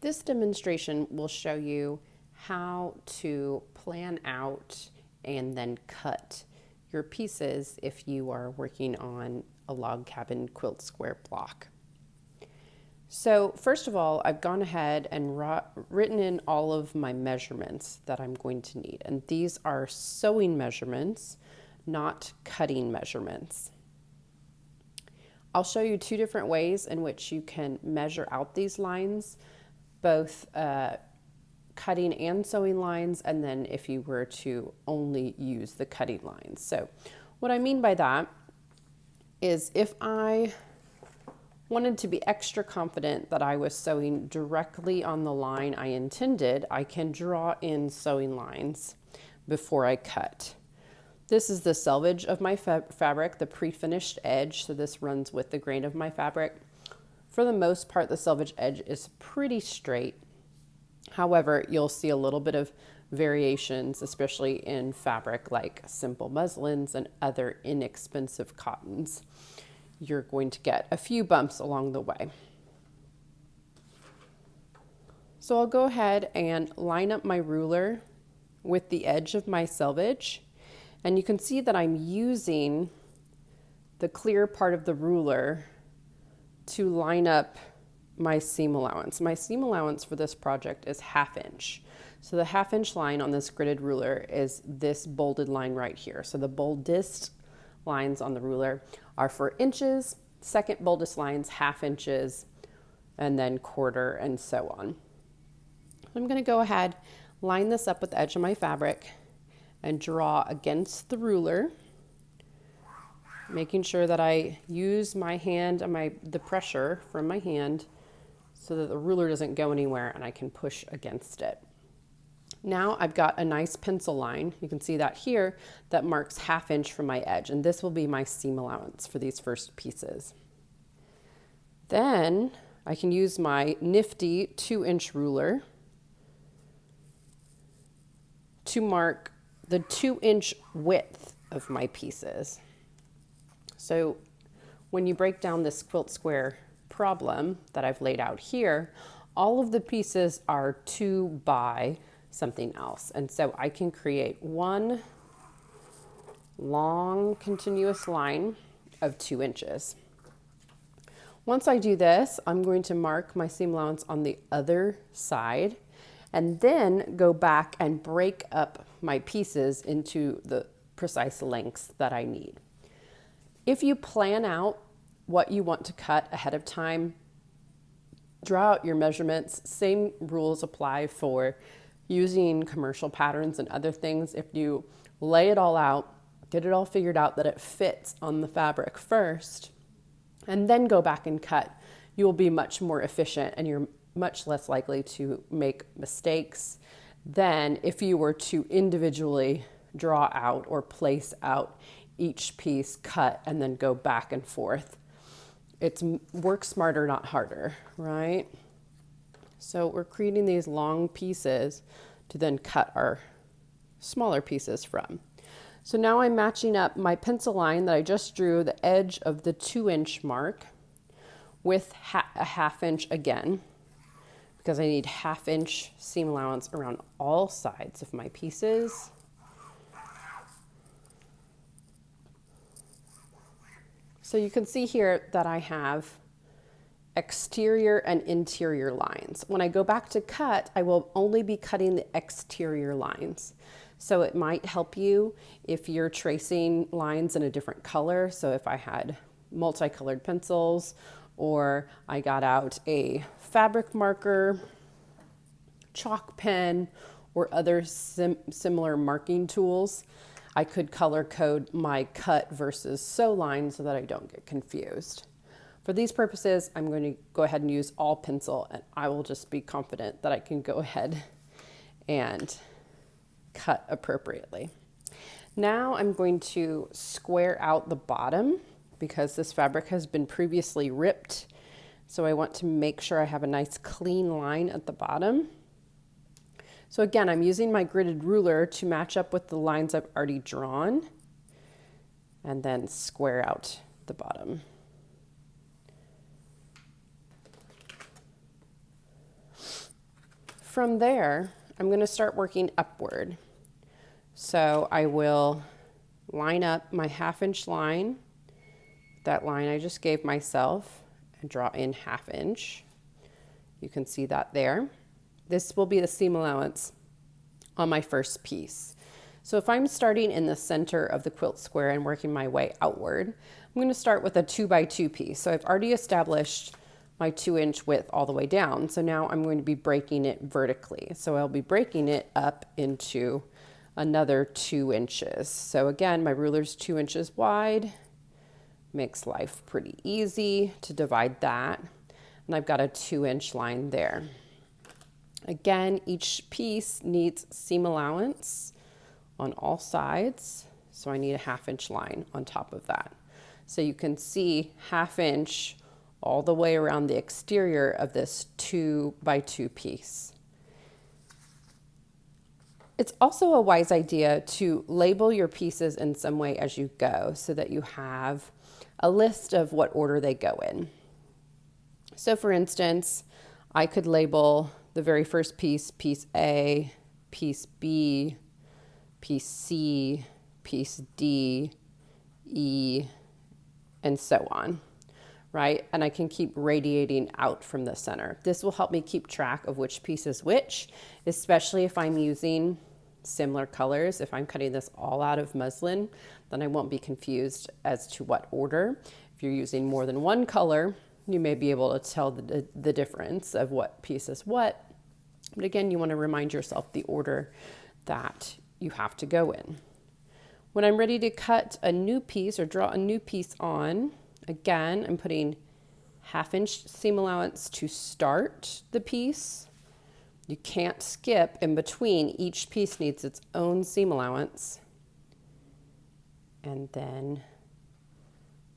This demonstration will show you how to plan out and then cut your pieces if you are working on a log cabin quilt square block. So first of all, I've gone ahead and written in all of my measurements that I'm going to need. And these are sewing measurements, not cutting measurements. I'll show you two different ways in which you can measure out these lines, both cutting and sewing lines, and then if you were to only use the cutting lines. So what I mean by that is if I wanted to be extra confident that I was sewing directly on the line I intended, I can draw in sewing lines before I cut. This is the selvage of my fabric, the pre-finished edge, so this runs with the grain of my fabric. For the most part, the selvage edge is pretty straight. However, you'll see a little bit of variations, especially in fabric like simple muslins and other inexpensive cottons. You're going to get a few bumps along the way. So I'll go ahead and line up my ruler with the edge of my selvage. And you can see that I'm using the clear part of the ruler to line up my seam allowance. My seam allowance for this project is 1/2 inch. So the 1/2 inch line on this gridded ruler is this bolded line right here. So the boldest lines on the ruler are for inches, second boldest lines 1/2 inches, and then quarter, and so on. I'm going to go ahead, line this up with the edge of my fabric, and draw against the ruler, making sure that I use my hand and the pressure from my hand so that the ruler doesn't go anywhere and I can push against it. Now I've got a nice pencil line, you can see that here, that marks 1/2 inch from my edge, and this will be my seam allowance for these first pieces. Then I can use my nifty 2-inch ruler to mark the 2-inch width of my pieces. So when you break down this quilt square problem that I've laid out here, all of the pieces are 2 by something else. And so I can create one long continuous line of 2 inches. Once I do this, I'm going to mark my seam allowance on the other side and then go back and break up my pieces into the precise lengths that I need. If you plan out what you want to cut ahead of time, draw out your measurements. Same rules apply for using commercial patterns and other things. If you lay it all out, get it all figured out that it fits on the fabric first, and then go back and cut, you will be much more efficient and you're much less likely to make mistakes than if you were to individually draw out or place out each piece, cut, and then go back and forth. It's work smarter, not harder, right? So we're creating these long pieces to then cut our smaller pieces from. So now I'm matching up my pencil line that I just drew, the edge of the 2-inch mark, with a 1/2 inch again, because I need 1/2 inch seam allowance around all sides of my pieces. So you can see here that I have exterior and interior lines. When I go back to cut, I will only be cutting the exterior lines. So it might help you if you're tracing lines in a different color. So if I had multicolored pencils, or I got out a fabric marker, chalk pen, or other similar marking tools, I could color code my cut versus sew line so that I don't get confused. For these purposes, I'm going to go ahead and use all pencil, and I will just be confident that I can go ahead and cut appropriately. Now I'm going to square out the bottom because this fabric has been previously ripped. So I want to make sure I have a nice clean line at the bottom. So again, I'm using my gridded ruler to match up with the lines I've already drawn and then square out the bottom. From there, I'm going to start working upward. So I will line up my 1/2 inch line, that line I just gave myself, and draw in 1/2 inch. You can see that there. This will be the seam allowance on my first piece. So if I'm starting in the center of the quilt square and working my way outward, I'm going to start with a 2x2 piece. So I've already established my 2-inch width all the way down. So now I'm going to be breaking it vertically. So I'll be breaking it up into another 2 inches. So again, my ruler's 2 inches wide. Makes life pretty easy to divide that. And I've got a 2-inch line there. Again, each piece needs seam allowance on all sides. So I need a 1/2 inch line on top of that. So you can see 1/2 inch all the way around the exterior of this 2x2 piece. It's also a wise idea to label your pieces in some way as you go so that you have a list of what order they go in. So for instance, I could label the very first piece, piece A, piece B, piece C, piece D, E, and so on, right? And I can keep radiating out from the center. This will help me keep track of which piece is which, especially if I'm using similar colors. If I'm cutting this all out of muslin, then I won't be confused as to what order. If you're using more than one color, you may be able to tell the difference of what piece is what. But again, you want to remind yourself the order that you have to go in. When I'm ready to cut a new piece or draw a new piece on, again, I'm putting 1/2 inch seam allowance to start the piece. You can't skip in between. Each piece needs its own seam allowance. And then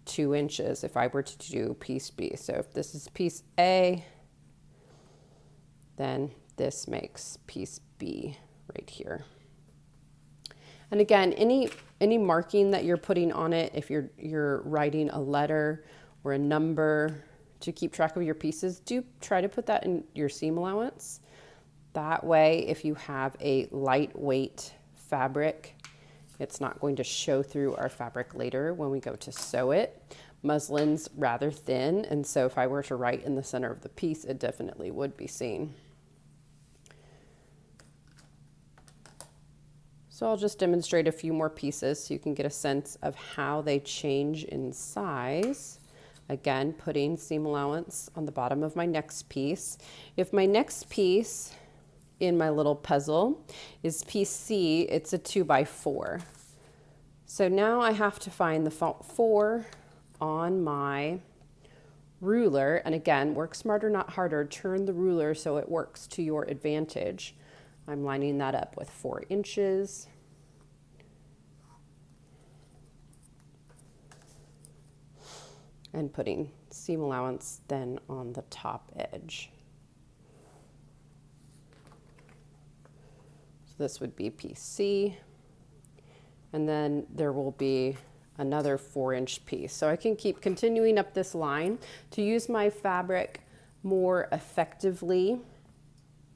2 inches if I were to do piece B. So if this is piece A, then this makes piece B right here. And again, any marking that you're putting on it, if you're writing a letter or a number to keep track of your pieces, do try to put that in your seam allowance. That way, if you have a lightweight fabric, it's not going to show through our fabric later when we go to sew it. Muslin's rather thin, and so if I were to write in the center of the piece, it definitely would be seen. So I'll just demonstrate a few more pieces so you can get a sense of how they change in size. Again, putting seam allowance on the bottom of my next piece. If my next piece in my little puzzle is piece C, it's a 2x4. So now I have to find the 4 on my ruler. And again, work smarter, not harder. Turn the ruler so it works to your advantage. I'm lining that up with 4 inches. And putting seam allowance then on the top edge. So this would be piece C. And then there will be another 4-inch piece. So I can keep continuing up this line. To use my fabric more effectively,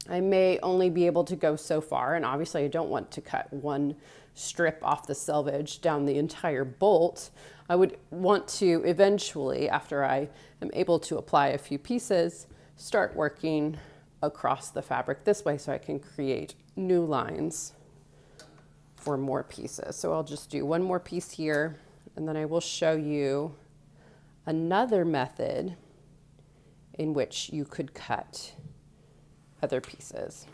I may only be able to go so far, and obviously I don't want to cut one strip off the selvage down the entire bolt. I would want to eventually, after I am able to apply a few pieces, start working across the fabric this way so I can create new lines for more pieces. So I'll just do one more piece here, and then I will show you another method in which you could cut other pieces.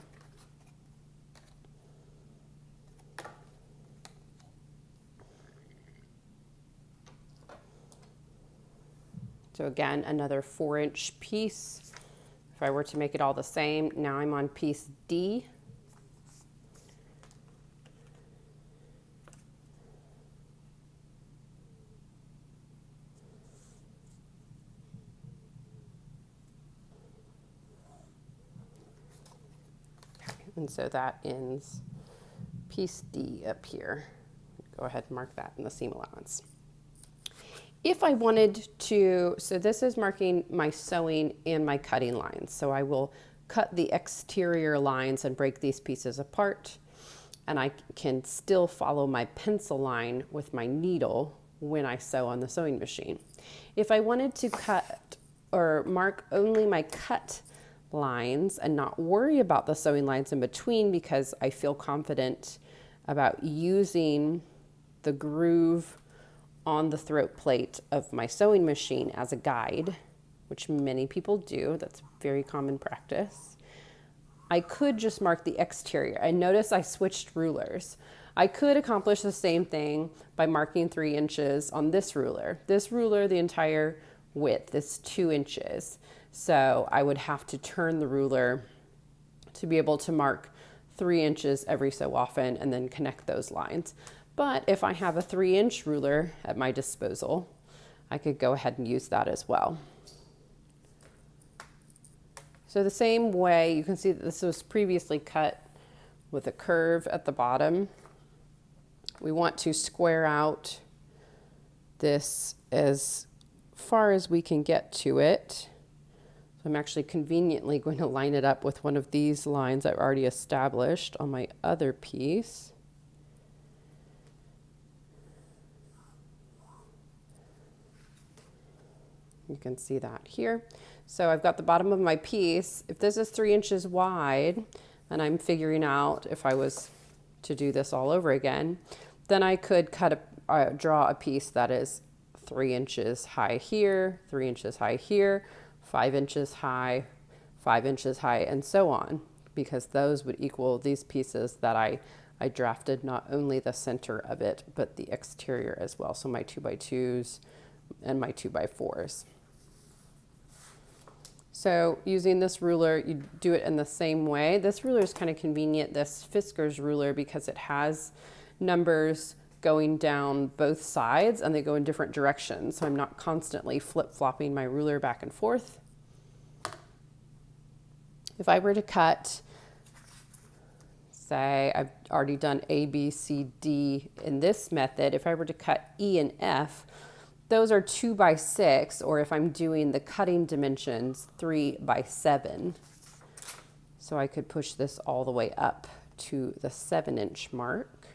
So again, another 4-inch piece. If I were to make it all the same, now I'm on piece D. And so that ends piece D up here. Go ahead and mark that in the seam allowance. If I wanted to, so this is marking my sewing and my cutting lines. So I will cut the exterior lines and break these pieces apart, and I can still follow my pencil line with my needle when I sew on the sewing machine. If I wanted to cut or mark only my cut lines and not worry about the sewing lines in between because I feel confident about using the groove on the throat plate of my sewing machine as a guide, which many people do, that's very common practice, I could just mark the exterior. And notice I switched rulers. I could accomplish the same thing by marking 3 inches on this ruler. This ruler, the entire width is 2 inches. So I would have to turn the ruler to be able to mark 3 inches every so often and then connect those lines. But if I have a 3-inch ruler at my disposal, I could go ahead and use that as well. So the same way, you can see that this was previously cut with a curve at the bottom. We want to square out this as far as we can get to it. So I'm actually conveniently going to line it up with one of these lines I've already established on my other piece. You can see that here. So I've got the bottom of my piece. If this is 3 inches wide, and I'm figuring out if I was to do this all over again, then I could draw a piece that is 3 inches high here, 3 inches high here, 5 inches high, 5 inches high, and so on, because those would equal these pieces that I drafted, not only the center of it, but the exterior as well. So my 2x2s and my 2x4s. So using this ruler, you do it in the same way. This ruler is kind of convenient, this Fisker's ruler, because it has numbers going down both sides and they go in different directions. So I'm not constantly flip-flopping my ruler back and forth. If I were to cut, say I've already done A, B, C, D in this method, if I were to cut E and F, those are 2x6, or if I'm doing the cutting dimensions, 3x7. So I could push this all the way up to the 7-inch mark.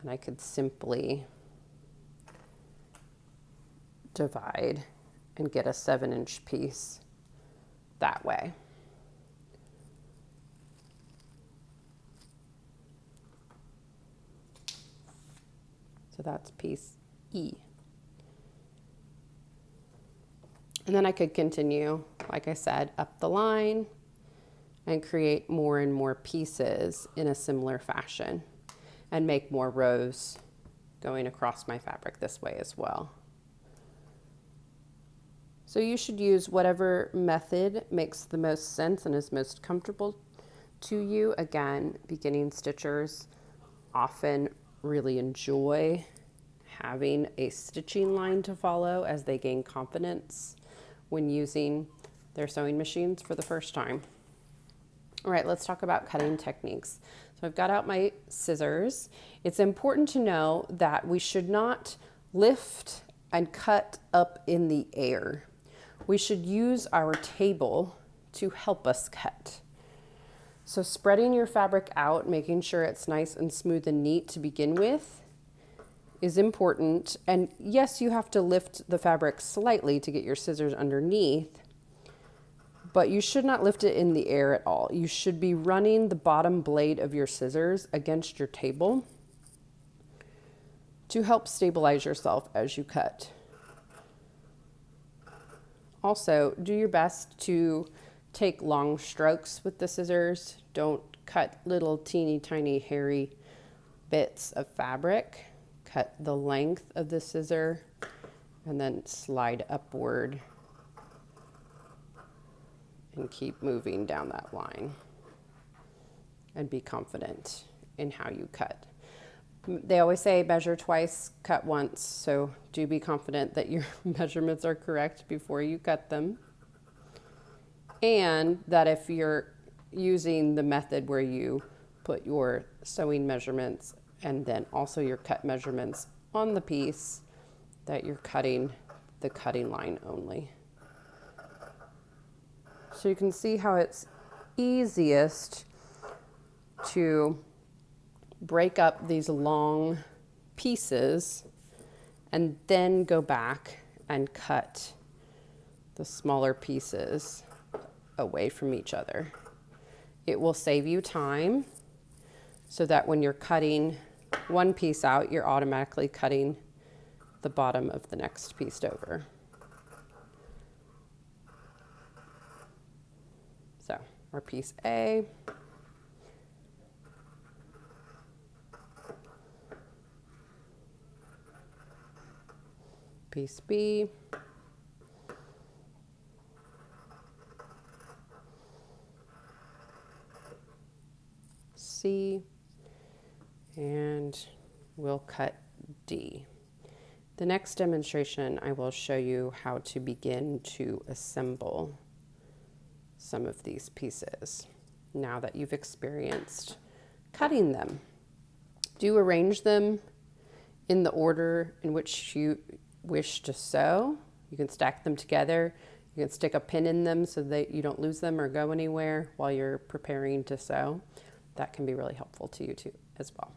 And I could simply divide and get a 7-inch piece that way. So that's piece E. And then I could continue, like I said, up the line and create more and more pieces in a similar fashion and make more rows going across my fabric this way as well. So you should use whatever method makes the most sense and is most comfortable to you. Again, beginning stitchers often really enjoy having a stitching line to follow as they gain confidence when using their sewing machines for the first time. All right, let's talk about cutting techniques. So I've got out my scissors. It's important to know that we should not lift and cut up in the air. We should use our table to help us cut. So spreading your fabric out, making sure it's nice and smooth and neat to begin with, is important. And yes, you have to lift the fabric slightly to get your scissors underneath, but you should not lift it in the air at all. You should be running the bottom blade of your scissors against your table to help stabilize yourself as you cut. Also, do your best to take long strokes with the scissors. Don't cut little teeny tiny hairy bits of fabric. Cut the length of the scissor and then slide upward and keep moving down that line and be confident in how you cut. They always say measure twice, cut once, so do be confident that your measurements are correct before you cut them. And that if you're using the method where you put your sewing measurements and then also your cut measurements on the piece, that you're cutting the cutting line only. So you can see how it's easiest to break up these long pieces and then go back and cut the smaller pieces away from each other. It will save you time so that when you're cutting one piece out, you're automatically cutting the bottom of the next piece over. So our piece A, piece B, C, and we'll cut D. The next demonstration, I will show you how to begin to assemble some of these pieces now that you've experienced cutting them. Do arrange them in the order in which you wish to sew. You can stack them together. You can stick a pin in them so that you don't lose them or go anywhere while you're preparing to sew. That can be really helpful to you too as well.